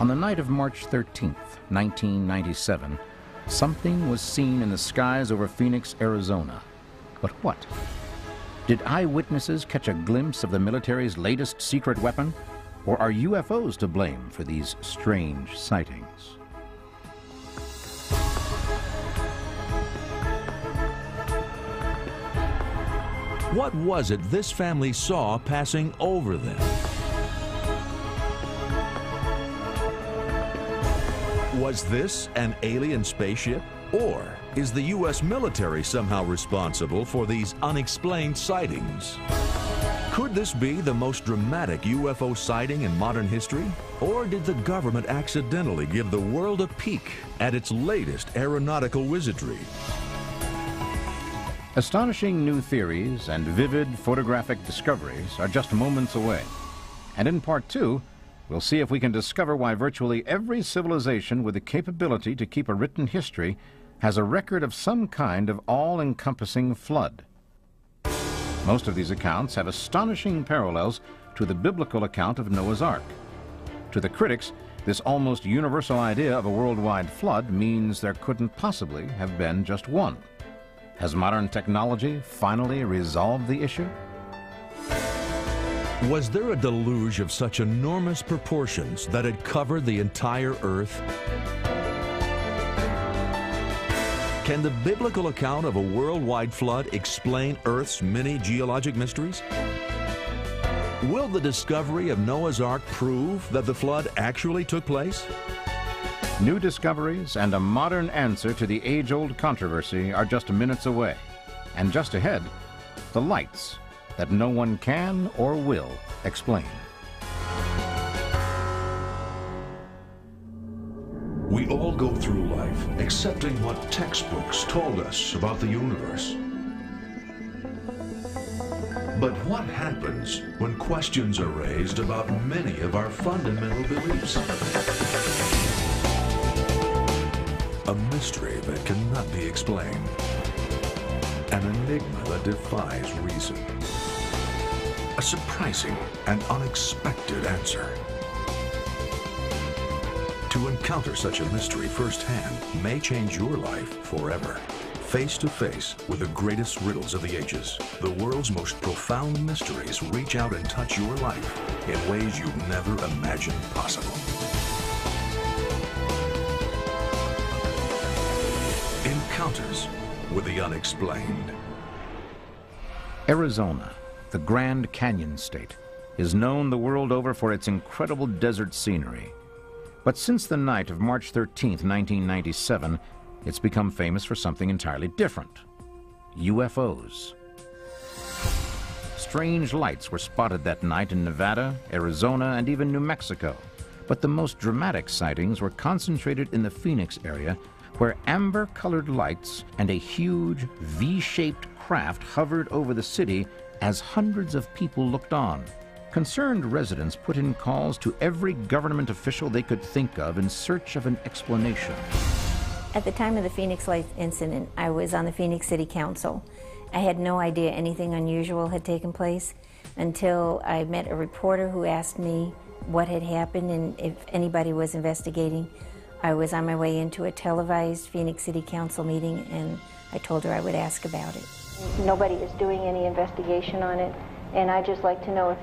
On the night of March 13th, 1997, something was seen in the skies over Phoenix, Arizona. But what? Did eyewitnesses catch a glimpse of the military's latest secret weapon? Or are UFOs to blame for these strange sightings? What was it this family saw passing over them? Was this an alien spaceship? Or is the U.S. military somehow responsible for these unexplained sightings? Could this be the most dramatic UFO sighting in modern history? Or did the government accidentally give the world a peek at its latest aeronautical wizardry? Astonishing new theories and vivid photographic discoveries are just moments away. And in part 2, we'll see if we can discover why virtually every civilization with the capability to keep a written history has a record of some kind of all-encompassing flood. Most of these accounts have astonishing parallels to the biblical account of Noah's Ark. To the critics, this almost universal idea of a worldwide flood means there couldn't possibly have been just one. Has modern technology finally resolved the issue? Was there a deluge of such enormous proportions that it covered the entire Earth? Can the biblical account of a worldwide flood explain Earth's many geologic mysteries? Will the discovery of Noah's Ark prove that the flood actually took place? New discoveries and a modern answer to the age-old controversy are just minutes away. And just ahead, the lights that no one can or will explain. We all go through life accepting what textbooks told us about the universe. But what happens when questions are raised about many of our fundamental beliefs? A mystery that cannot be explained. An enigma that defies reason. A surprising and unexpected answer. To encounter such a mystery firsthand may change your life forever. Face to face with the greatest riddles of the ages, the world's most profound mysteries reach out and touch your life in ways you've never imagined possible. Encounters with the Unexplained. Arizona, the Grand Canyon state, is known the world over for its incredible desert scenery. But since the night of March 13th, 1997, it's become famous for something entirely different: UFOs. Strange lights were spotted that night in Nevada, Arizona, and even New Mexico. But the most dramatic sightings were concentrated in the Phoenix area, where amber-colored lights and a huge V-shaped craft hovered over the city as hundreds of people looked on. Concerned residents put in calls to every government official they could think of in search of an explanation. At the time of the Phoenix Lights incident, I was on the Phoenix City Council. I had no idea anything unusual had taken place until I met a reporter who asked me what had happened and if anybody was investigating. I was on my way into a televised Phoenix City Council meeting, and I told her I would ask about it. Nobody is doing any investigation on it, and I'd just like to know if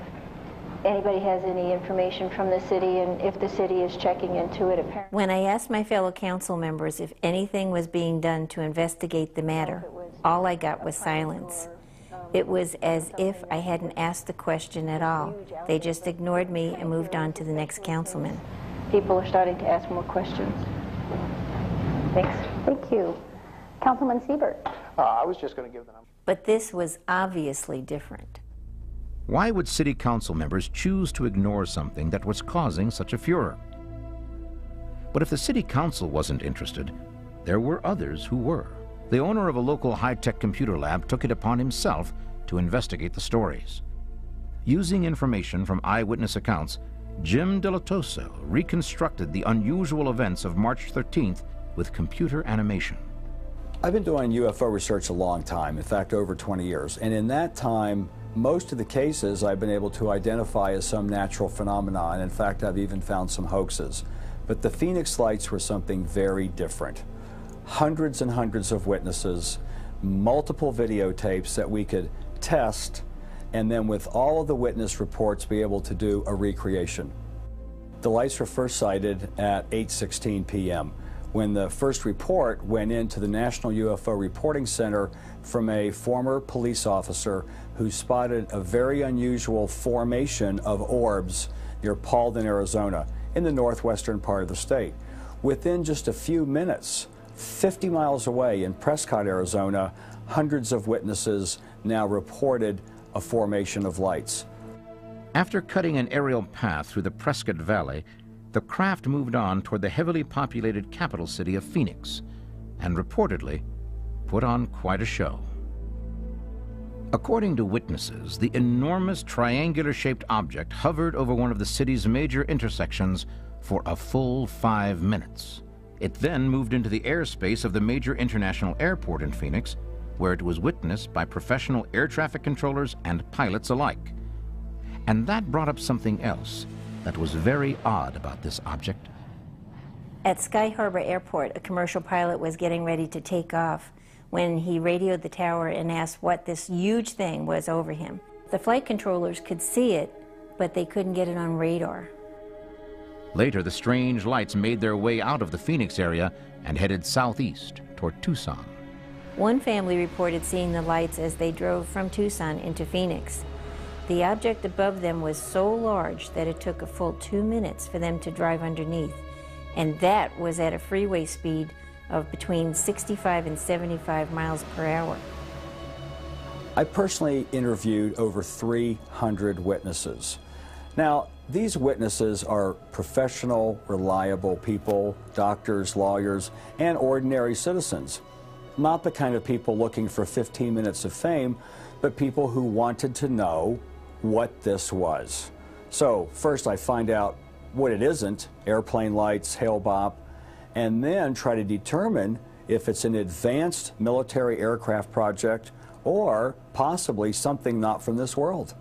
anybody has any information from the city and if the city is checking into it. Apparently, when I asked my fellow council members if anything was being done to investigate the matter, all I got was silence. It was as if I hadn't asked the question at all. They just ignored me and moved on to the next councilman. People are starting to ask more questions. Thanks. Thank you. Councilman Siebert. I was just going to give the number. But this was obviously different. Why would city council members choose to ignore something that was causing such a furor? But if the city council wasn't interested, there were others who were. The owner of a local high-tech computer lab took it upon himself to investigate the stories. Using information from eyewitness accounts, Jim Delatoso reconstructed the unusual events of March 13th with computer animation. I've been doing UFO research a long time, in fact over 20 years, and in that time most of the cases I've been able to identify as some natural phenomena, and in fact I've even found some hoaxes. But the Phoenix lights were something very different. Hundreds and hundreds of witnesses, multiple videotapes that we could test, and then with all of the witness reports be able to do a recreation. The lights were first sighted at 8:16 p.m. when the first report went into the National UFO Reporting Center from a former police officer who spotted a very unusual formation of orbs near Paulden, Arizona, in the northwestern part of the state. Within just a few minutes, 50 miles away in Prescott, Arizona, hundreds of witnesses now reported a formation of lights. After cutting an aerial path through the Prescott Valley, the craft moved on toward the heavily populated capital city of Phoenix and reportedly put on quite a show. According to witnesses, the enormous triangular-shaped object hovered over one of the city's major intersections for a full 5 minutes. It then moved into the airspace of the major international airport in Phoenix, where it was witnessed by professional air traffic controllers and pilots alike. And that brought up something else that was very odd about this object. At Sky Harbor Airport, a commercial pilot was getting ready to take off when he radioed the tower and asked what this huge thing was over him. The flight controllers could see it, but they couldn't get it on radar. Later, the strange lights made their way out of the Phoenix area and headed southeast toward Tucson. One family reported seeing the lights as they drove from Tucson into Phoenix. The object above them was so large that it took a full 2 minutes for them to drive underneath, and that was at a freeway speed of between 65 and 75 miles per hour. I personally interviewed over 300 witnesses. Now, these witnesses are professional, reliable people, doctors, lawyers, and ordinary citizens. Not the kind of people looking for 15 minutes of fame, but people who wanted to know what this was. So first I find out what it isn't, airplane lights, hail-bop, and then try to determine if it's an advanced military aircraft project or possibly something not from this world.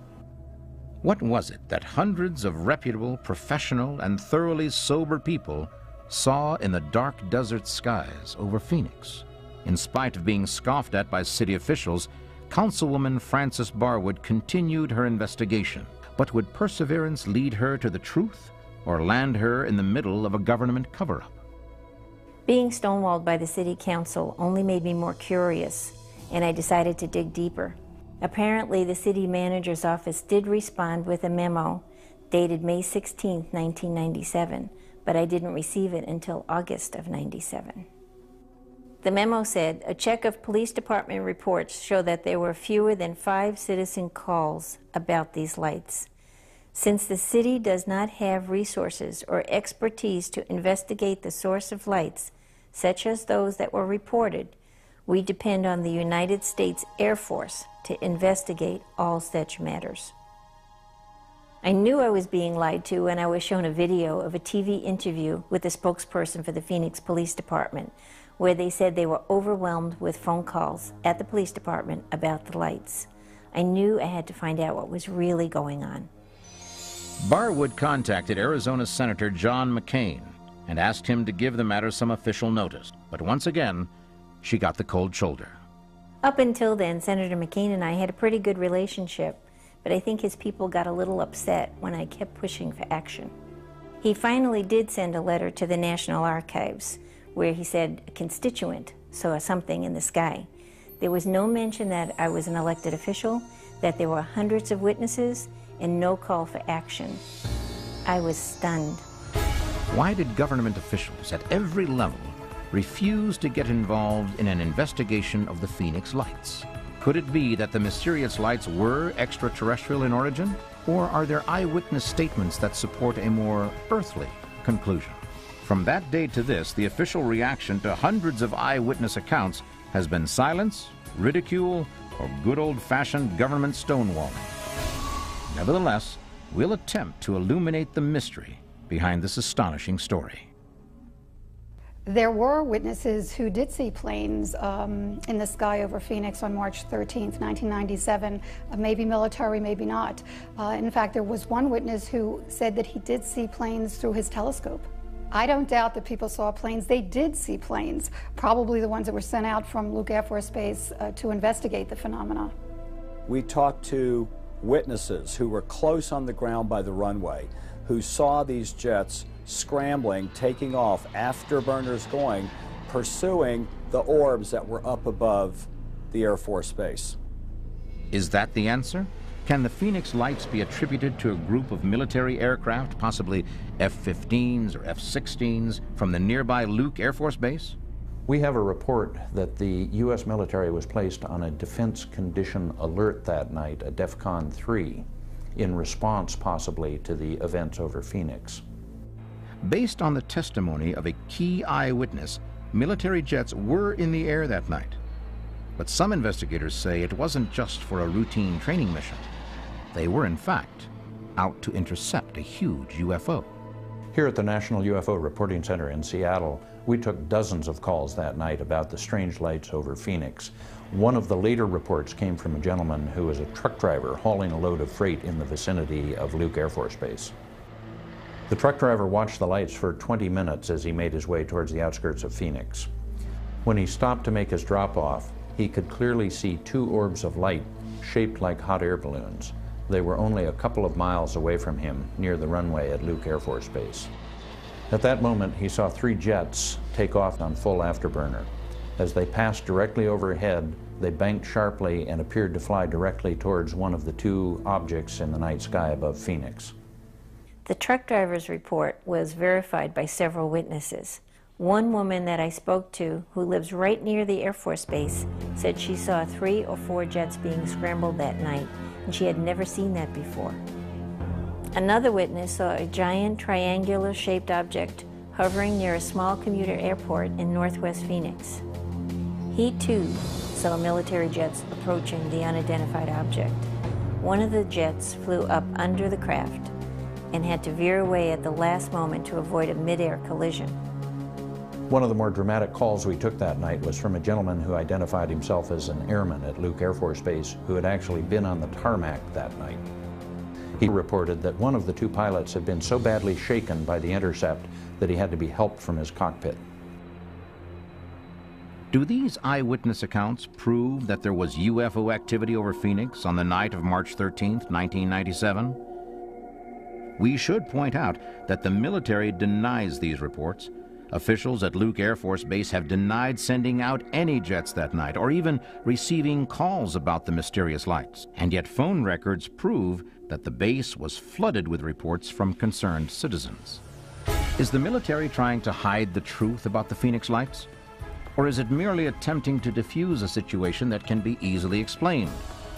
What was it that hundreds of reputable, professional, and thoroughly sober people saw in the dark desert skies over Phoenix? In spite of being scoffed at by city officials, Councilwoman Frances Barwood continued her investigation. But would perseverance lead her to the truth or land her in the middle of a government cover-up? Being stonewalled by the city council only made me more curious, and I decided to dig deeper. Apparently, the city manager's office did respond with a memo dated May 16, 1997, but I didn't receive it until August of '97. The memo said, a check of police department reports show that there were fewer than 5 citizen calls about these lights. Since the city does not have resources or expertise to investigate the source of lights, such as those that were reported, we depend on the United States Air Force to investigate all such matters. I knew I was being lied to when I was shown a video of a TV interview with the spokesperson for the Phoenix Police Department, where they said they were overwhelmed with phone calls at the police department about the lights. I knew I had to find out what was really going on. Barwood contacted Arizona Senator John McCain and asked him to give the matter some official notice. But once again, she got the cold shoulder. Up until then, Senator McCain and I had a pretty good relationship, but I think his people got a little upset when I kept pushing for action. He finally did send a letter to the National Archives, where he said a constituent saw something in the sky. There was no mention that I was an elected official, that there were hundreds of witnesses, and no call for action. I was stunned. Why did government officials at every level refuse to get involved in an investigation of the Phoenix lights? Could it be that the mysterious lights were extraterrestrial in origin? Or are there eyewitness statements that support a more earthly conclusion? From that day to this, the official reaction to hundreds of eyewitness accounts has been silence, ridicule, or good old-fashioned government stonewalling. Nevertheless, we'll attempt to illuminate the mystery behind this astonishing story. There were witnesses who did see planes in the sky over Phoenix on March 13th, 1997, maybe military, maybe not. In fact, there was one witness who said that he did see planes through his telescope. I don't doubt that people saw planes. They did see planes, probably the ones that were sent out from Luke Air Force Base to investigate the phenomena. We talked to witnesses who were close on the ground by the runway, who saw these jets scrambling, taking off, afterburners going, pursuing the orbs that were up above the Air Force Base. Is that the answer? Can the Phoenix lights be attributed to a group of military aircraft, possibly F-15s or F-16s, from the nearby Luke Air Force Base? We have a report that the U.S. military was placed on a defense condition alert that night, a DEFCON 3, in response possibly to the events over Phoenix. Based on the testimony of a key eyewitness, military jets were in the air that night. But some investigators say it wasn't just for a routine training mission. They were, in fact, out to intercept a huge UFO. Here at the National UFO Reporting Center in Seattle, we took dozens of calls that night about the strange lights over Phoenix. One of the later reports came from a gentleman who was a truck driver hauling a load of freight in the vicinity of Luke Air Force Base. The truck driver watched the lights for 20 minutes as he made his way towards the outskirts of Phoenix. When he stopped to make his drop-off, he could clearly see two orbs of light shaped like hot air balloons. They were only a couple of miles away from him near the runway at Luke Air Force Base. At that moment, he saw three jets take off on full afterburner. As they passed directly overhead, they banked sharply and appeared to fly directly towards one of the two objects in the night sky above Phoenix. The truck driver's report was verified by several witnesses. One woman that I spoke to, who lives right near the Air Force Base, said she saw 3 or 4 jets being scrambled that night, and she had never seen that before. Another witness saw a giant triangular-shaped object hovering near a small commuter airport in northwest Phoenix. He, too, saw military jets approaching the unidentified object. One of the jets flew up under the craft and had to veer away at the last moment to avoid a mid-air collision. One of the more dramatic calls we took that night was from a gentleman who identified himself as an airman at Luke Air Force Base who had actually been on the tarmac that night. He reported that one of the two pilots had been so badly shaken by the intercept that he had to be helped from his cockpit. Do these eyewitness accounts prove that there was UFO activity over Phoenix on the night of March 13th, 1997? We should point out that the military denies these reports. Officials at Luke Air Force Base have denied sending out any jets that night or even receiving calls about the mysterious lights. And yet phone records prove that the base was flooded with reports from concerned citizens. Is the military trying to hide the truth about the Phoenix lights? Or is it merely attempting to diffuse a situation that can be easily explained?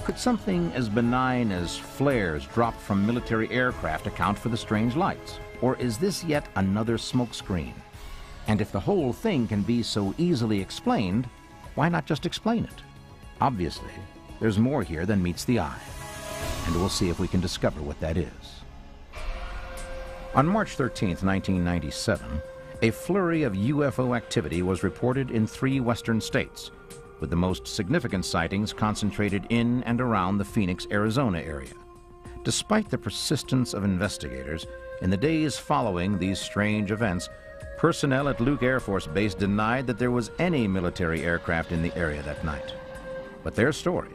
Could something as benign as flares dropped from military aircraft account for the strange lights? Or is this yet another smokescreen? And if the whole thing can be so easily explained, why not just explain it? Obviously, there's more here than meets the eye. And we'll see if we can discover what that is. On March 13th, 1997, a flurry of UFO activity was reported in 3 western states, with the most significant sightings concentrated in and around the Phoenix, Arizona area. Despite the persistence of investigators, in the days following these strange events, personnel at Luke Air Force Base denied that there was any military aircraft in the area that night. But their story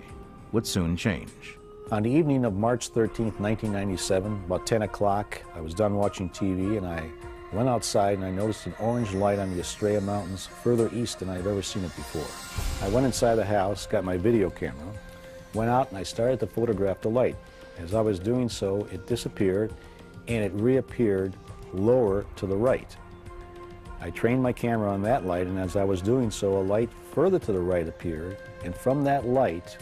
would soon change. On the evening of March 13th, 1997, about 10 o'clock, I was done watching TV and I went outside and I noticed an orange light on the Estrella Mountains further east than I've ever seen it before. I went inside the house, got my video camera, went out and I started to photograph the light. As I was doing so, it disappeared and it reappeared lower to the right. I trained my camera on that light, and as I was doing so, a light further to the right appeared, and from that light,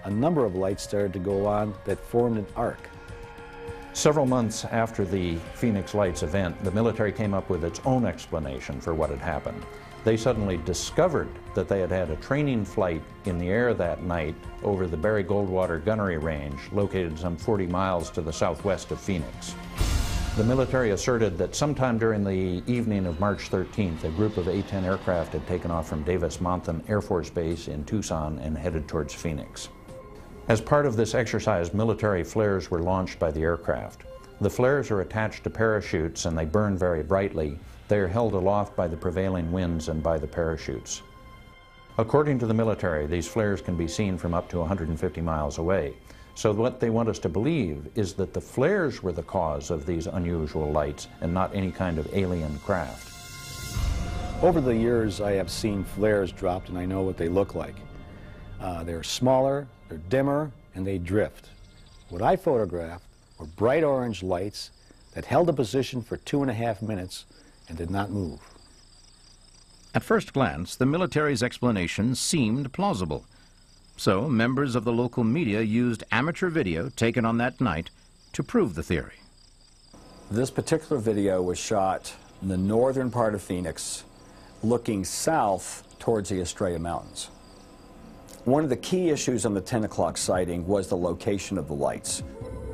a number of lights started to go on that formed an arc. Several months after the Phoenix Lights event, the military came up with its own explanation for what had happened. They suddenly discovered that they had had a training flight in the air that night over the Barry Goldwater Gunnery Range, located some 40 miles to the southwest of Phoenix. The military asserted that sometime during the evening of March 13th, a group of A-10 aircraft had taken off from Davis-Monthan Air Force Base in Tucson and headed towards Phoenix. As part of this exercise, military flares were launched by the aircraft. The flares are attached to parachutes and they burn very brightly, They are held aloft by the prevailing winds and by the parachutes. According to the military, these flares can be seen from up to 150 miles away. So what they want us to believe is that the flares were the cause of these unusual lights and not any kind of alien craft. Over the years, I have seen flares dropped, and I know what they look like. They're smaller, they're dimmer, and they drift. What I photographed were bright orange lights that held a position for 2.5 minutes and did not move. At first glance, the military's explanation seemed plausible. So members of the local media used amateur video taken on that night to prove the theory. This particular video was shot in the northern part of Phoenix, looking south towards the Estrella Mountains. One of the key issues on the 10 o'clock sighting was the location of the lights.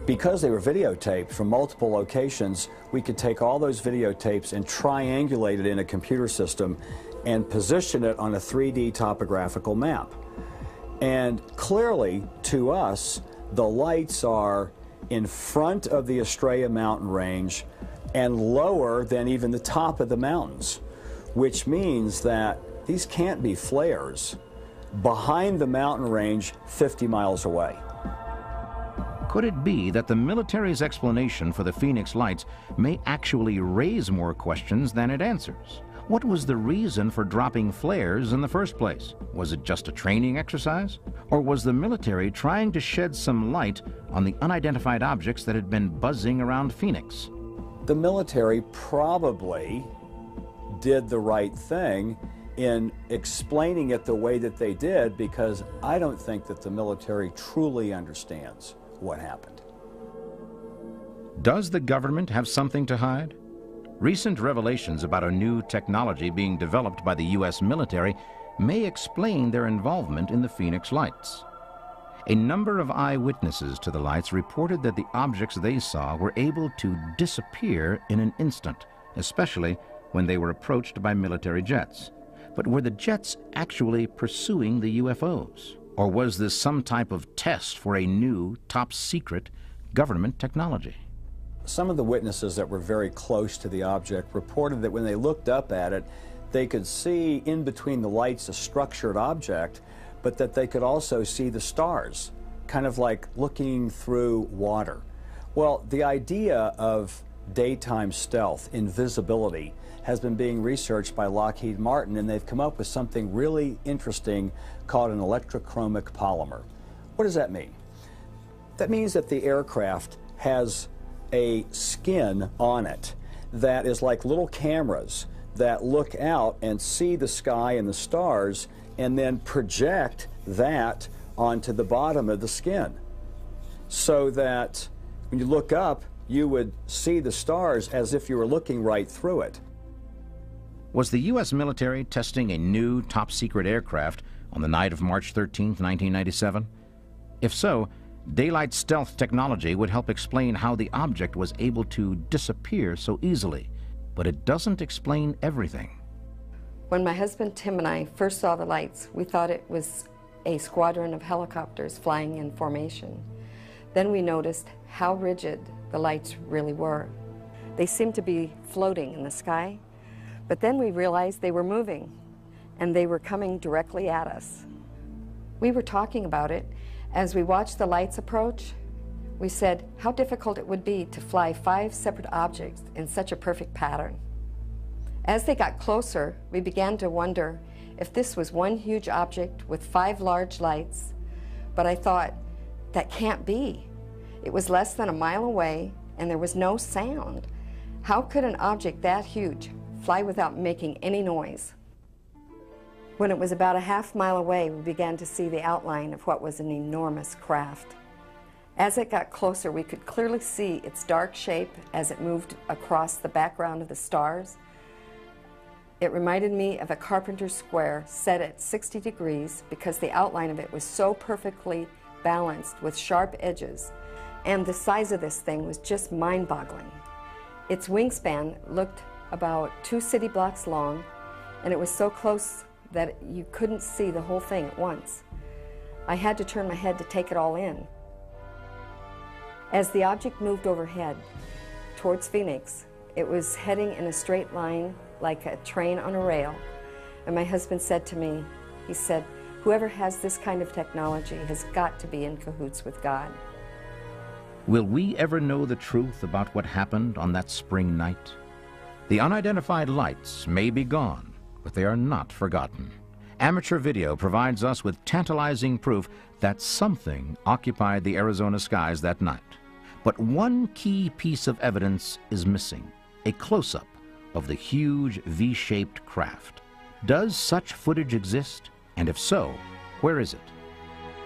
Because they were videotaped from multiple locations, we could take all those videotapes and triangulate it in a computer system and position it on a 3D topographical map. And clearly, to us, the lights are in front of the Estrella mountain range and lower than even the top of the mountains, which means that these can't be flares behind the mountain range 50 miles away. Could it be that the military's explanation for the Phoenix lights may actually raise more questions than it answers? What was the reason for dropping flares in the first place? Was it just a training exercise? Or was the military trying to shed some light on the unidentified objects that had been buzzing around Phoenix? The military probably did the right thing in explaining it the way that they did, because I don't think that the military truly understands what happened. Does the government have something to hide? Recent revelations about a new technology being developed by the U.S. military may explain their involvement in the Phoenix lights. A number of eyewitnesses to the lights reported that the objects they saw were able to disappear in an instant, especially when they were approached by military jets. But were the jets actually pursuing the UFOs? Or was this some type of test for a new, top-secret government technology? Some of the witnesses that were very close to the object reported that when they looked up at it, they could see in between the lights a structured object, but that they could also see the stars, kind of like looking through water. Well, the idea of daytime stealth, invisibility, has been being researched by Lockheed Martin, and they've come up with something really interesting called an electrochromic polymer. What does that mean? That means that the aircraft has a skin on it that is like little cameras that look out and see the sky and the stars and then project that onto the bottom of the skin, so that when you look up, you would see the stars as if you were looking right through it. Was the U.S. military testing a new top-secret aircraft on the night of March 13, 1997? If so, daylight stealth technology would help explain how the object was able to disappear so easily, but it doesn't explain everything. When my husband Tim and I first saw the lights, we thought it was a squadron of helicopters flying in formation. Then we noticed how rigid the lights really were. They seemed to be floating in the sky, but then we realized they were moving, and they were coming directly at us. We were talking about it. As we watched the lights approach, we said how difficult it would be to fly 5 separate objects in such a perfect pattern. As they got closer, we began to wonder if this was one huge object with 5 large lights, but I thought, that can't be. It was less than a mile away, and there was no sound. How could an object that huge fly without making any noise? When it was about a half mile away, we began to see the outline of what was an enormous craft. As it got closer, we could clearly see its dark shape as it moved across the background of the stars. It reminded me of a carpenter's square set at 60 degrees because the outline of it was so perfectly balanced with sharp edges, and the size of this thing was just mind-boggling. Its wingspan looked about 2 city blocks long, and it was so close that you couldn't see the whole thing at once. I had to turn my head to take it all in. As the object moved overhead towards Phoenix, It was heading in a straight line like a train on a rail. And my husband said to me, he said, whoever has this kind of technology has got to be in cahoots with God. Will we ever know the truth about what happened on that spring night? The unidentified lights may be gone, but they are not forgotten. Amateur video provides us with tantalizing proof that something occupied the Arizona skies that night. But one key piece of evidence is missing, a close-up of the huge V-shaped craft. Does such footage exist? And if so, where is it?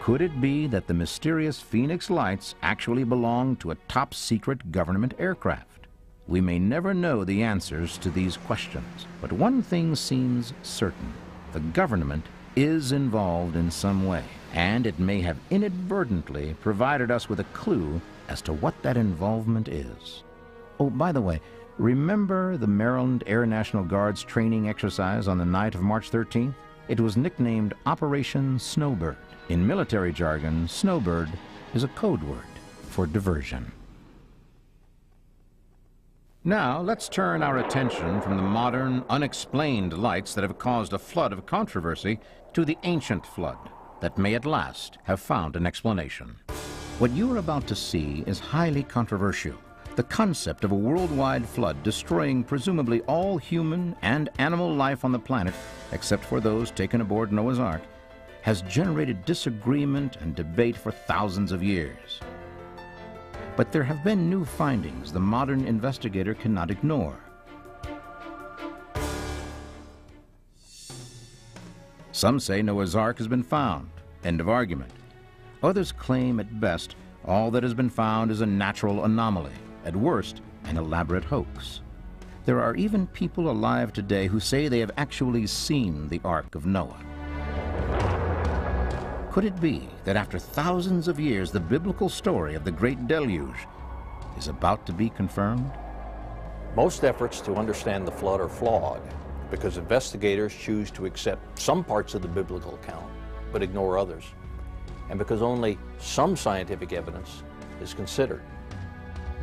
Could it be that the mysterious Phoenix lights actually belong to a top-secret government aircraft? We may never know the answers to these questions, but one thing seems certain. The government is involved in some way, and it may have inadvertently provided us with a clue as to what that involvement is. Oh, by the way, remember the Maryland Air National Guard's training exercise on the night of March 13th? It was nicknamed Operation Snowbird. In military jargon, Snowbird is a code word for diversion. Now, let's turn our attention from the modern, unexplained lights that have caused a flood of controversy to the ancient flood that may at last have found an explanation. What you are about to see is highly controversial. The concept of a worldwide flood destroying presumably all human and animal life on the planet, except for those taken aboard Noah's Ark, has generated disagreement and debate for thousands of years. But there have been new findings the modern investigator cannot ignore. Some say Noah's Ark has been found. End of argument. Others claim at best all that has been found is a natural anomaly, at worst an elaborate hoax. There are even people alive today who say they have actually seen the Ark of Noah. Could it be that after thousands of years, the biblical story of the great deluge is about to be confirmed? Most efforts to understand the flood are flawed because investigators choose to accept some parts of the biblical account but ignore others, and because only some scientific evidence is considered.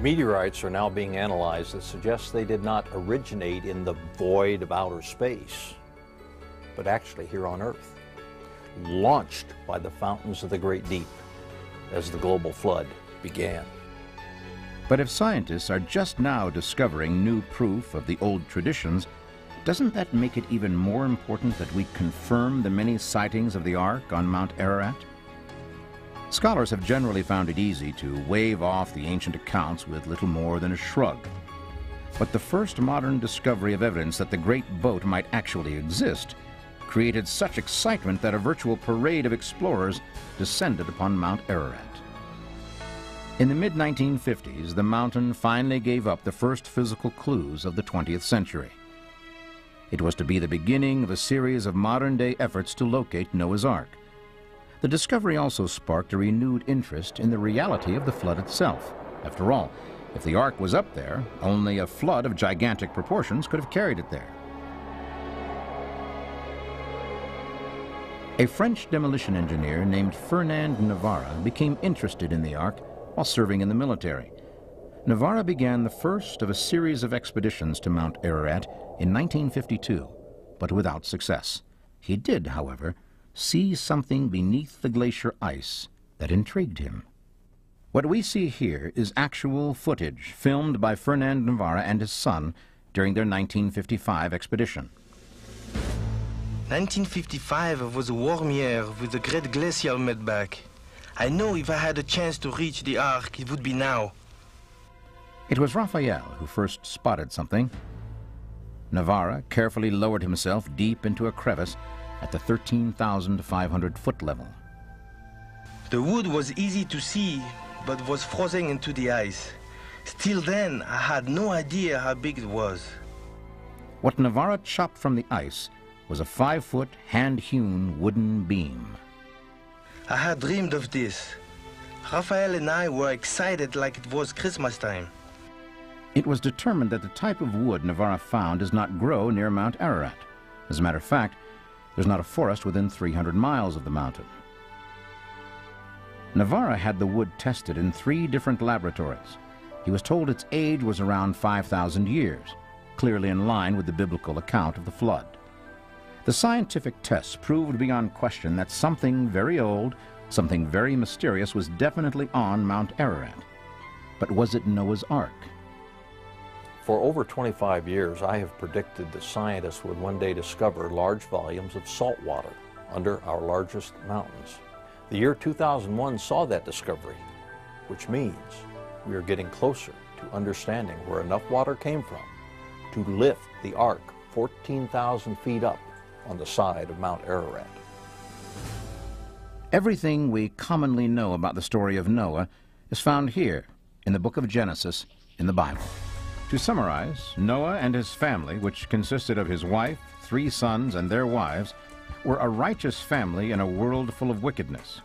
Meteorites are now being analyzed that suggest they did not originate in the void of outer space, but actually here on Earth, launched by the fountains of the great deep as the global flood began. But if scientists are just now discovering new proof of the old traditions, doesn't that make it even more important that we confirm the many sightings of the Ark on Mount Ararat? Scholars have generally found it easy to wave off the ancient accounts with little more than a shrug. But the first modern discovery of evidence that the great boat might actually exist created such excitement that a virtual parade of explorers descended upon Mount Ararat. In the mid-1950s, the mountain finally gave up the first physical clues of the 20th century. It was to be the beginning of a series of modern-day efforts to locate Noah's Ark. The discovery also sparked a renewed interest in the reality of the flood itself. After all, if the Ark was up there, only a flood of gigantic proportions could have carried it there. A French demolition engineer named Fernand Navarre became interested in the Ark while serving in the military. Navarre began the first of a series of expeditions to Mount Ararat in 1952, but without success. He did, however, see something beneath the glacier ice that intrigued him. What we see here is actual footage filmed by Fernand Navarre and his son during their 1955 expedition. 1955 was a warm year with a great glacial mudback. I know if I had a chance to reach the Ark, it would be now. It was Raphael who first spotted something. Navarre carefully lowered himself deep into a crevice at the 13,500-foot level. The wood was easy to see, but was frozen into the ice. Still then, I had no idea how big it was. What Navarre chopped from the ice was a 5-foot, hand-hewn wooden beam. I had dreamed of this. Raphael and I were excited like it was Christmas time. It was determined that the type of wood Navarre found does not grow near Mount Ararat. As a matter of fact, there's not a forest within 300 miles of the mountain. Navarre had the wood tested in 3 different laboratories. He was told its age was around 5,000 years, clearly in line with the biblical account of the flood. The scientific tests proved beyond question that something very old, something very mysterious was definitely on Mount Ararat. But was it Noah's Ark? For over 25 years, I have predicted that scientists would one day discover large volumes of salt water under our largest mountains. The year 2001 saw that discovery, which means we are getting closer to understanding where enough water came from to lift the Ark 14,000 feet up on the side of Mount Ararat. Everything we commonly know about the story of Noah is found here in the book of Genesis in the Bible. To summarize, Noah and his family, which consisted of his wife, 3 sons, and their wives, were a righteous family in a world full of wickedness.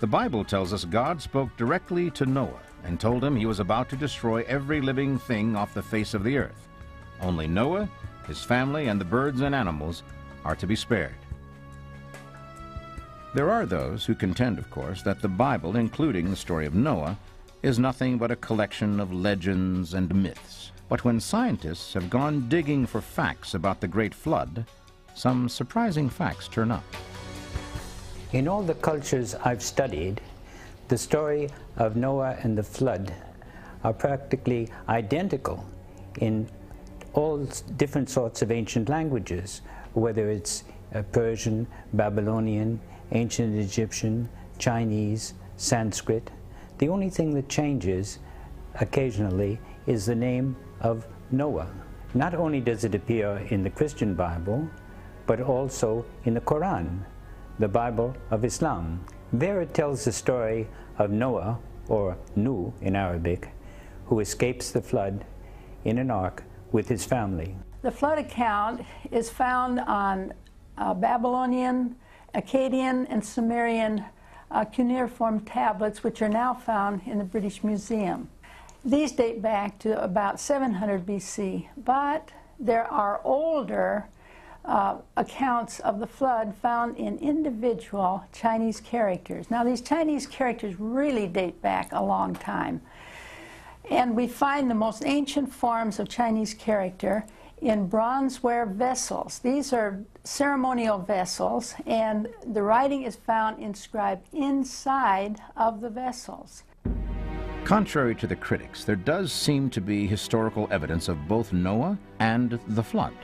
The Bible tells us God spoke directly to Noah and told him he was about to destroy every living thing off the face of the earth. Only Noah, his family, and the birds and animals are to be spared. There are those who contend, of course, that the Bible, including the story of Noah, is nothing but a collection of legends and myths. But when scientists have gone digging for facts about the Great Flood, some surprising facts turn up. In all the cultures I've studied, the story of Noah and the flood are practically identical in all different sorts of ancient languages, whether it's Persian, Babylonian, ancient Egyptian, Chinese, Sanskrit. The only thing that changes occasionally is the name of Noah. Not only does it appear in the Christian Bible, but also in the Quran, the Bible of Islam. There it tells the story of Noah, or Nuh in Arabic, who escapes the flood in an ark with his family. The flood account is found on Babylonian, Akkadian, and Sumerian cuneiform tablets, which are now found in the British Museum. These date back to about 700 BC, but there are older accounts of the flood found in individual Chinese characters. Now, these Chinese characters really date back a long time, and we find the most ancient forms of Chinese character in bronzeware vessels. These are ceremonial vessels, and the writing is found inscribed inside of the vessels. Contrary to the critics, there does seem to be historical evidence of both Noah and the flood.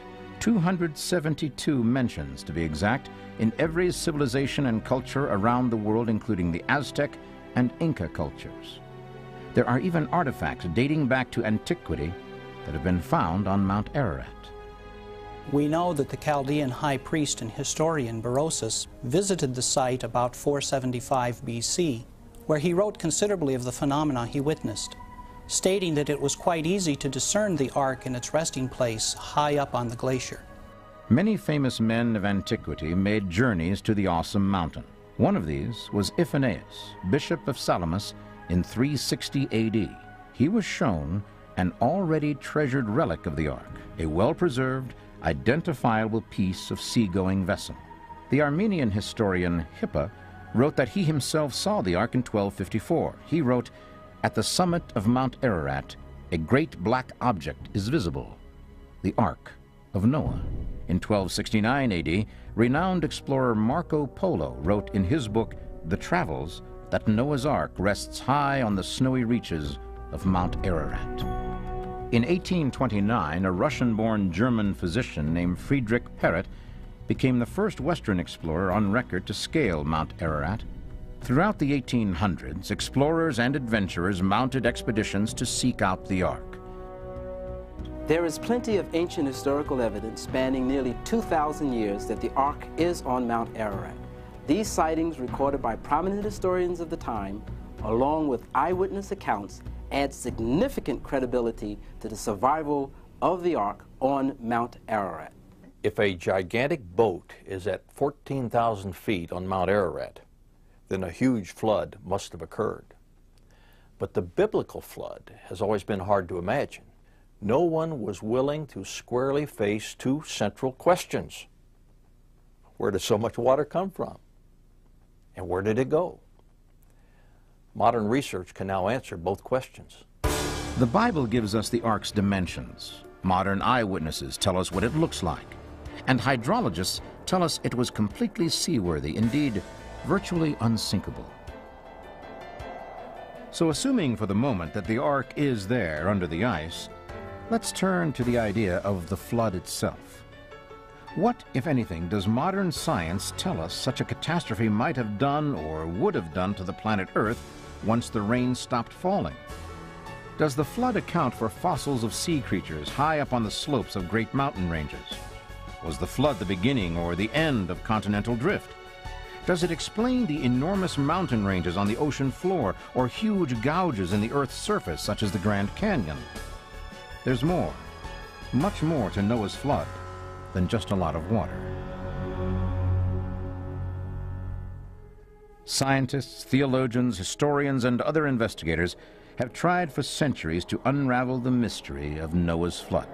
272 mentions, to be exact, in every civilization and culture around the world, including the Aztec and Inca cultures. There are even artifacts dating back to antiquity that have been found on Mount Ararat. We know that the Chaldean high priest and historian Berosus visited the site about 475 BC, where he wrote considerably of the phenomena he witnessed, stating that it was quite easy to discern the ark in its resting place high up on the glacier. Many famous men of antiquity made journeys to the awesome mountain. One of these was Iphanaeus, Bishop of Salamis, in 360 AD. He was shown an already treasured relic of the ark, a well-preserved, identifiable piece of seagoing vessel. The Armenian historian Hippa wrote that he himself saw the ark in 1254. He wrote, "At the summit of Mount Ararat, a great black object is visible, the Ark of Noah." In 1269 AD, renowned explorer Marco Polo wrote in his book, The Travels, that Noah's Ark rests high on the snowy reaches of Mount Ararat. In 1829, a Russian-born German physician named Friedrich Perret became the first Western explorer on record to scale Mount Ararat. Throughout the 1800s, explorers and adventurers mounted expeditions to seek out the Ark. There is plenty of ancient historical evidence spanning nearly 2,000 years that the Ark is on Mount Ararat. These sightings, recorded by prominent historians of the time, along with eyewitness accounts, add significant credibility to the survival of the Ark on Mount Ararat. If a gigantic boat is at 14,000 feet on Mount Ararat, then a huge flood must have occurred. But the biblical flood has always been hard to imagine. No one was willing to squarely face 2 central questions. Where did so much water come from? And where did it go? Modern research can now answer both questions. The Bible gives us the ark's dimensions. Modern eyewitnesses tell us what it looks like. And hydrologists tell us it was completely seaworthy, indeed, virtually unsinkable. So assuming for the moment that the ark is there under the ice, let's turn to the idea of the flood itself. What, if anything, does modern science tell us such a catastrophe might have done or would have done to the planet Earth once the rain stopped falling? Does the flood account for fossils of sea creatures high up on the slopes of great mountain ranges? Was the flood the beginning or the end of continental drift? Does it explain the enormous mountain ranges on the ocean floor or huge gouges in the Earth's surface, such as the Grand Canyon? There's more, much more to Noah's flood than just a lot of water. Scientists, theologians, historians, and other investigators have tried for centuries to unravel the mystery of Noah's flood.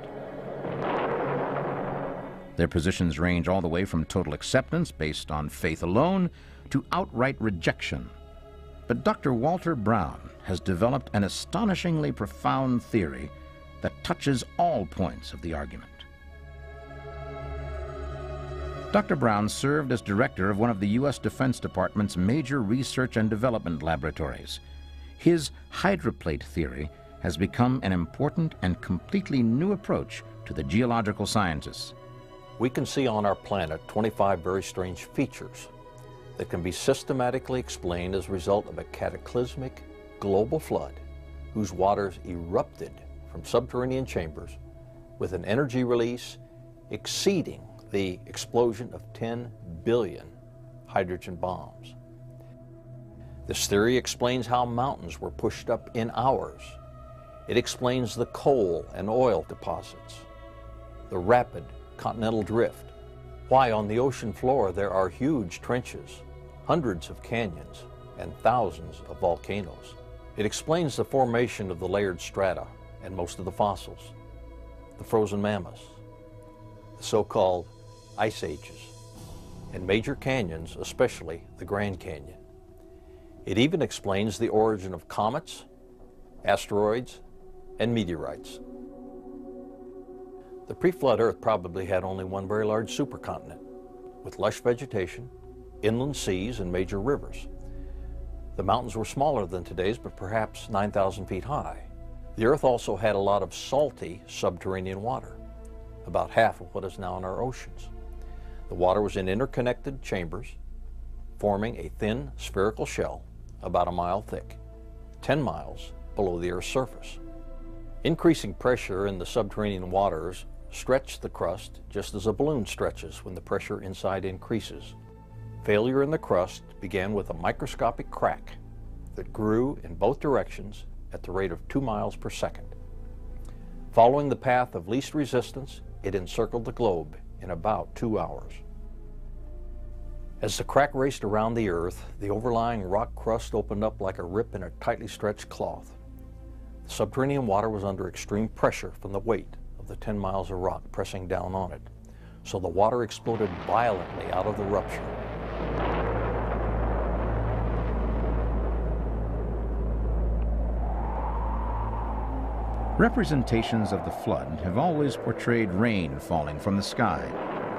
Their positions range all the way from total acceptance based on faith alone to outright rejection. But Dr. Walter Brown has developed an astonishingly profound theory that touches all points of the argument. Dr. Brown served as director of one of the U.S. Defense Department's major research and development laboratories. His hydroplate theory has become an important and completely new approach to the geological sciences. We can see on our planet 25 very strange features that can be systematically explained as a result of a cataclysmic global flood whose waters erupted from subterranean chambers with an energy release exceeding the explosion of 10 billion hydrogen bombs. This theory explains how mountains were pushed up in hours. It explains the coal and oil deposits, the rapid continental drift, why on the ocean floor there are huge trenches, hundreds of canyons, and thousands of volcanoes. It explains the formation of the layered strata and most of the fossils, the frozen mammoths, the so-called ice ages, and major canyons, especially the Grand Canyon. It even explains the origin of comets, asteroids, and meteorites. The pre-flood Earth probably had only one very large supercontinent, with lush vegetation, inland seas, and major rivers. The mountains were smaller than today's, but perhaps 9,000 feet high. The Earth also had a lot of salty subterranean water, about half of what is now in our oceans. The water was in interconnected chambers, forming a thin spherical shell about a mile thick, 10 miles below the Earth's surface. Increasing pressure in the subterranean waters stretched the crust just as a balloon stretches when the pressure inside increases. Failure in the crust began with a microscopic crack that grew in both directions at the rate of 2 miles per second. Following the path of least resistance, it encircled the globe in about 2 hours. As the crack raced around the Earth, the overlying rock crust opened up like a rip in a tightly stretched cloth. The subterranean water was under extreme pressure from the weight of the 10 miles of rock pressing down on it, so the water exploded violently out of the rupture. Representations of the flood have always portrayed rain falling from the sky,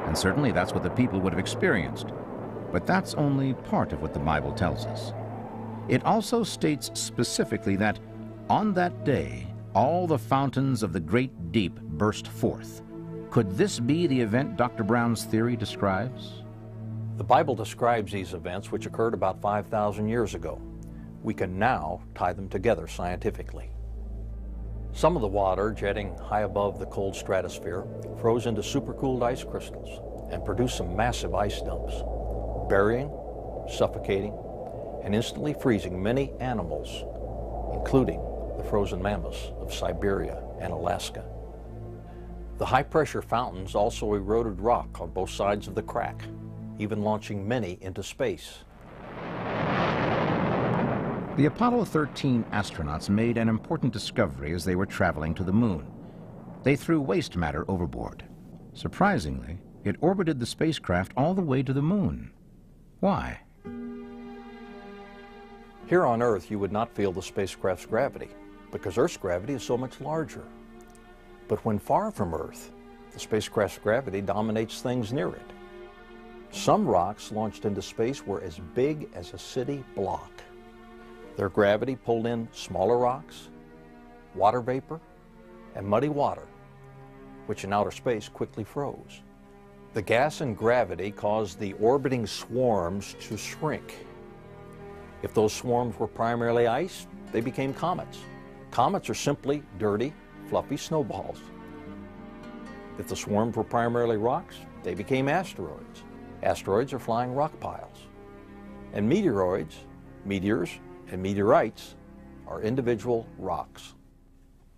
and certainly that's what the people would have experienced. But that's only part of what the Bible tells us. It also states specifically that on that day, all the fountains of the great deep burst forth. Could this be the event Dr. Brown's theory describes? The Bible describes these events, which occurred about 5,000 years ago. We can now tie them together scientifically. Some of the water jetting high above the cold stratosphere froze into supercooled ice crystals and produced some massive ice dumps, burying, suffocating, and instantly freezing many animals, including the frozen mammoths of Siberia and Alaska. The high-pressure fountains also eroded rock on both sides of the crack, even launching many into space. The Apollo 13 astronauts made an important discovery as they were traveling to the moon. They threw waste matter overboard. Surprisingly, it orbited the spacecraft all the way to the moon. Why? Here on Earth, you would not feel the spacecraft's gravity. because Earth's gravity is so much larger. But when far from Earth, the spacecraft's gravity dominates things near it. Some rocks launched into space were as big as a city block. Their gravity pulled in smaller rocks, water vapor, and muddy water, which in outer space quickly froze. The gas and gravity caused the orbiting swarms to shrink. If those swarms were primarily ice, they became comets. Comets are simply dirty, fluffy snowballs. If the swarms were primarily rocks, they became asteroids. Asteroids are flying rock piles. And meteors, and meteorites are individual rocks.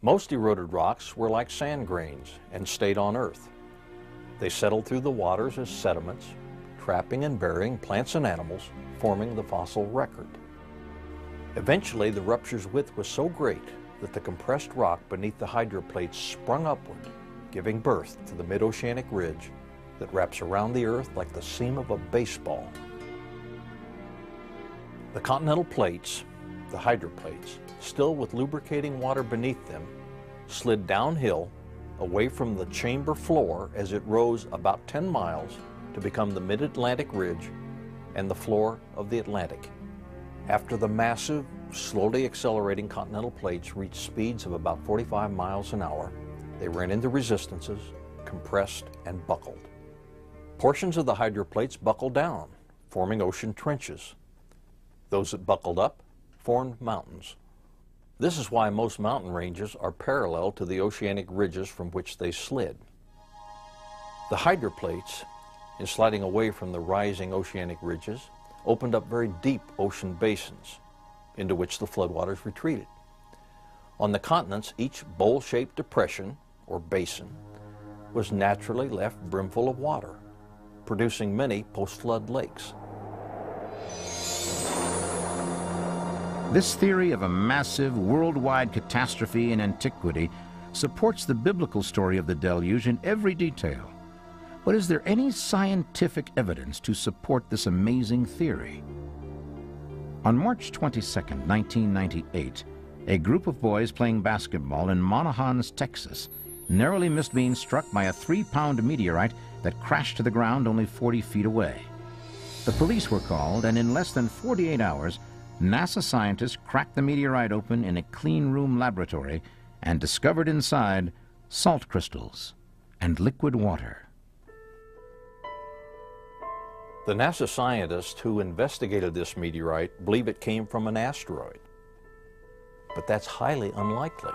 Most eroded rocks were like sand grains and stayed on Earth. They settled through the waters as sediments, trapping and burying plants and animals, forming the fossil record. Eventually, the rupture's width was so great that the compressed rock beneath the hydroplate sprung upward, giving birth to the mid-oceanic ridge that wraps around the Earth like the seam of a baseball. The continental plates, the hydroplates, still with lubricating water beneath them, slid downhill away from the chamber floor as it rose about 10 miles to become the mid-Atlantic ridge and the floor of the Atlantic. After the massive, slowly accelerating continental plates reached speeds of about 45 miles an hour, they ran into resistances, compressed, and buckled. Portions of the hydroplates buckled down, forming ocean trenches. Those that buckled up formed mountains. This is why most mountain ranges are parallel to the oceanic ridges from which they slid. The hydroplates, in sliding away from the rising oceanic ridges, opened up very deep ocean basins into which the floodwaters retreated. On the continents, each bowl-shaped depression, or basin, was naturally left brimful of water, producing many post-flood lakes. This theory of a massive worldwide catastrophe in antiquity supports the biblical story of the deluge in every detail. But is there any scientific evidence to support this amazing theory? On March 22, 1998, a group of boys playing basketball in Monahans, Texas, narrowly missed being struck by a 3-pound meteorite that crashed to the ground only 40 feet away. The police were called, and in less than 48 hours, NASA scientists cracked the meteorite open in a clean room laboratory and discovered inside salt crystals and liquid water. The NASA scientists who investigated this meteorite believe it came from an asteroid. But that's highly unlikely,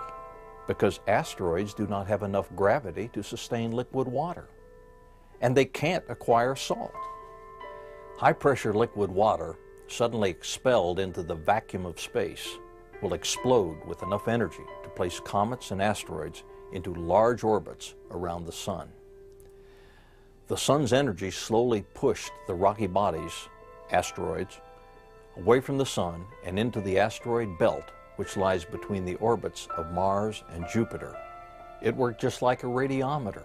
because asteroids do not have enough gravity to sustain liquid water, and they can't acquire salt. High-pressure liquid water, suddenly expelled into the vacuum of space, will explode with enough energy to place comets and asteroids into large orbits around the Sun. The Sun's energy slowly pushed the rocky bodies, asteroids, away from the Sun and into the asteroid belt, which lies between the orbits of Mars and Jupiter. It worked just like a radiometer.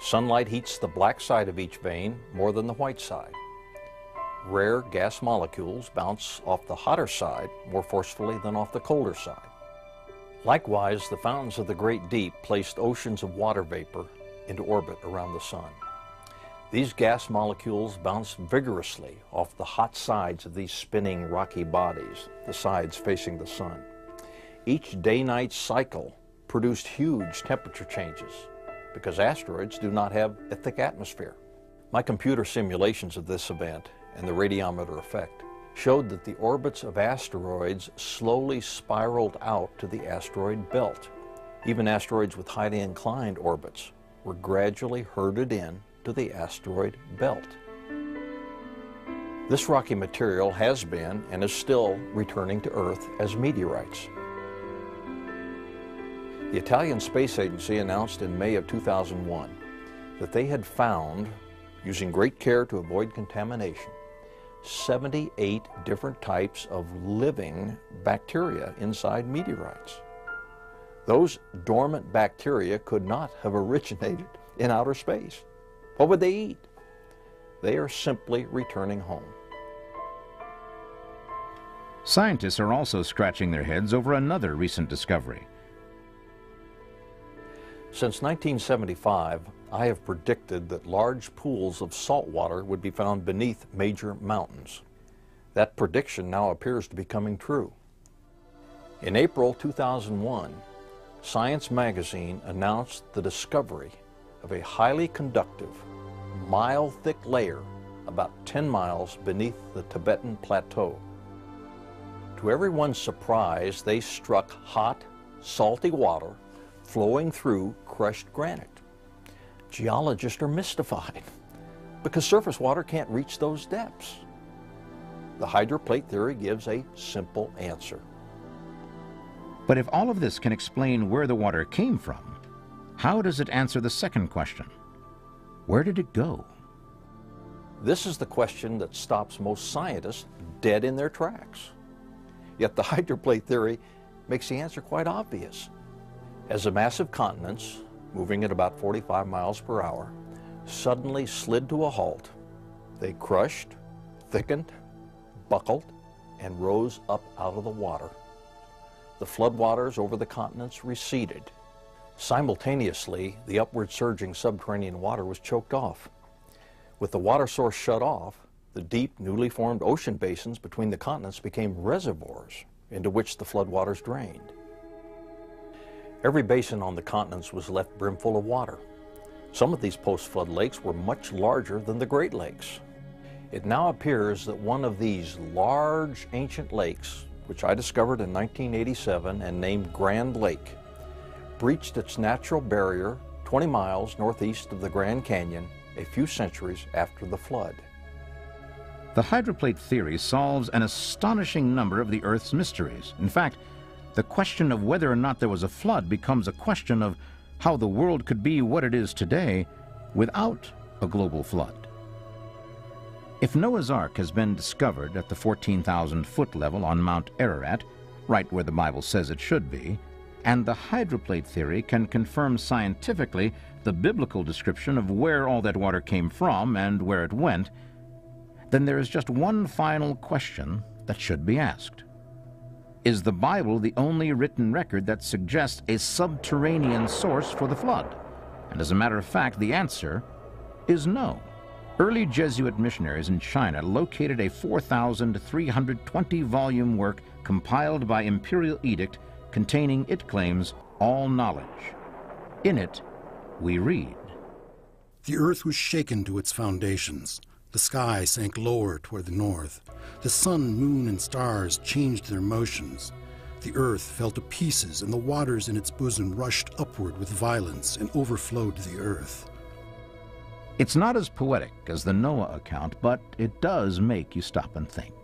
Sunlight heats the black side of each vein more than the white side. Rare gas molecules bounce off the hotter side more forcefully than off the colder side. Likewise, the fountains of the great deep placed oceans of water vapor into orbit around the Sun. These gas molecules bounce vigorously off the hot sides of these spinning rocky bodies, the sides facing the Sun. Each day-night cycle produced huge temperature changes because asteroids do not have a thick atmosphere. My computer simulations of this event and the radiometer effect showed that the orbits of asteroids slowly spiraled out to the asteroid belt. Even asteroids with highly inclined orbits were gradually herded in to the asteroid belt. This rocky material has been and is still returning to Earth as meteorites. The Italian Space Agency announced in May of 2001 that they had found, using great care to avoid contamination, 78 different types of living bacteria inside meteorites. Those dormant bacteria could not have originated in outer space. What would they eat? They are simply returning home. Scientists are also scratching their heads over another recent discovery. Since 1975, I have predicted that large pools of salt water would be found beneath major mountains. That prediction now appears to be coming true. In April 2001, Science magazine announced the discovery of a highly conductive, mile-thick layer about 10 miles beneath the Tibetan Plateau. To everyone's surprise, they struck hot, salty water flowing through crushed granite. Geologists are mystified because surface water can't reach those depths. The hydroplate theory gives a simple answer. But if all of this can explain where the water came from, how does it answer the second question? Where did it go? This is the question that stops most scientists dead in their tracks. Yet the hydroplate theory makes the answer quite obvious. As the massive continents, moving at about 45 miles per hour, suddenly slid to a halt, they crushed, thickened, buckled, and rose up out of the water. The floodwaters over the continents receded. Simultaneously, the upward surging subterranean water was choked off. With the water source shut off, the deep, newly formed ocean basins between the continents became reservoirs into which the floodwaters drained. Every basin on the continents was left brimful of water. Some of these post-flood lakes were much larger than the Great Lakes. It now appears that one of these large ancient lakes, which I discovered in 1987 and named Grand Lake, breached its natural barrier 20 miles northeast of the Grand Canyon a few centuries after the flood. The hydroplate theory solves an astonishing number of the Earth's mysteries. In fact, the question of whether or not there was a flood becomes a question of how the world could be what it is today without a global flood. If Noah's Ark has been discovered at the 14,000-foot level on Mount Ararat, right where the Bible says it should be, and the hydroplate theory can confirm scientifically the biblical description of where all that water came from and where it went, then there is just one final question that should be asked. Is the Bible the only written record that suggests a subterranean source for the flood? And as a matter of fact, the answer is no. Early Jesuit missionaries in China located a 4,320-volume work compiled by imperial edict containing, it claims, all knowledge. In it, we read, "The earth was shaken to its foundations. The sky sank lower toward the north. The sun, moon, and stars changed their motions. The earth fell to pieces, and the waters in its bosom rushed upward with violence and overflowed the earth." It's not as poetic as the Noah account, but it does make you stop and think.